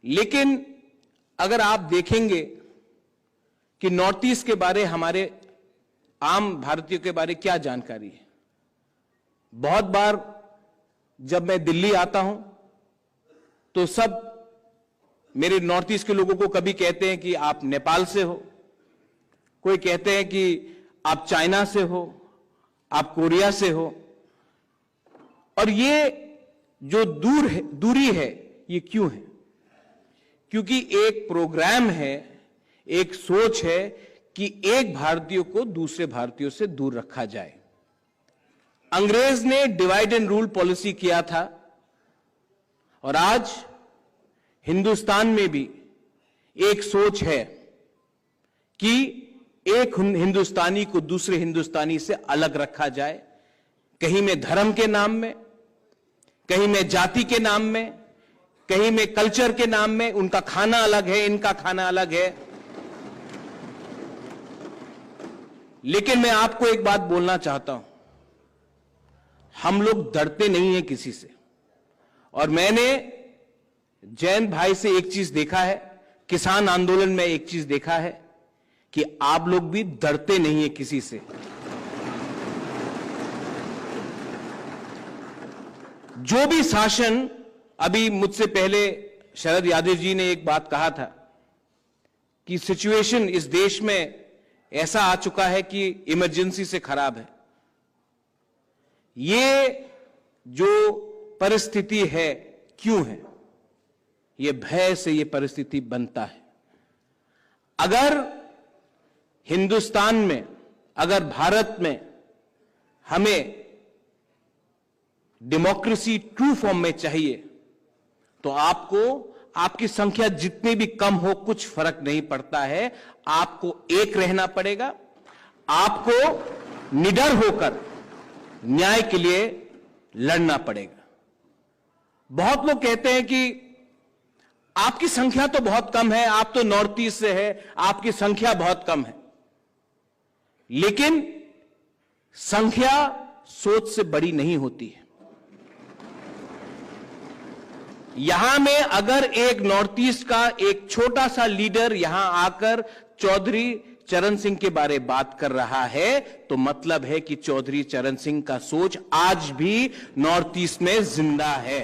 लेकिन अगर आप देखेंगे कि नॉर्थ ईस्ट के बारे हमारे आम भारतीयों के बारे क्या जानकारी है, बहुत बार जब मैं दिल्ली आता हूं तो सब मेरे नॉर्थ ईस्ट के लोगों को कभी कहते हैं कि आप नेपाल से हो, कोई कहते हैं कि आप चाइना से हो, आप कोरिया से हो। और ये जो दूरी है ये क्यों है? क्योंकि एक प्रोग्राम है, एक सोच है कि एक भारतीय को दूसरे भारतीयों से दूर रखा जाए। अंग्रेज ने डिवाइड एंड रूल पॉलिसी किया था और आज हिंदुस्तान में भी एक सोच है कि एक हिंदुस्तानी को दूसरे हिंदुस्तानी से अलग रखा जाए, कहीं में धर्म के नाम में, कहीं में जाति के नाम में, कहीं में कल्चर के नाम में। उनका खाना अलग है, इनका खाना अलग है। लेकिन मैं आपको एक बात बोलना चाहता हूं, हम लोग डरते नहीं हैं किसी से। और मैंने जैन भाई से एक चीज देखा है, किसान आंदोलन में एक चीज देखा है कि आप लोग भी डरते नहीं हैं किसी से। जो भी शासन, अभी मुझसे पहले शरद यादव जी ने एक बात कहा था कि सिचुएशन इस देश में ऐसा आ चुका है कि इमरजेंसी से खराब है। ये जो परिस्थिति है क्यों है? ये भय से ये परिस्थिति बनता है। अगर हिंदुस्तान में, अगर भारत में हमें डेमोक्रेसी ट्रू फॉर्म में चाहिए तो आपको, आपकी संख्या जितनी भी कम हो कुछ फर्क नहीं पड़ता है, आपको एक रहना पड़ेगा। आपको निडर होकर न्याय के लिए लड़ना पड़ेगा। बहुत लोग कहते हैं कि आपकी संख्या तो बहुत कम है, आप तो नॉर्थ ईस्ट से है, आपकी संख्या बहुत कम है। लेकिन संख्या सोच से बड़ी नहीं होती है। यहां में अगर एक नॉर्थ ईस्ट का एक छोटा सा लीडर यहां आकर चौधरी चरण सिंह के बारे बात कर रहा है तो मतलब है कि चौधरी चरण सिंह का सोच आज भी नॉर्थ ईस्ट में जिंदा है।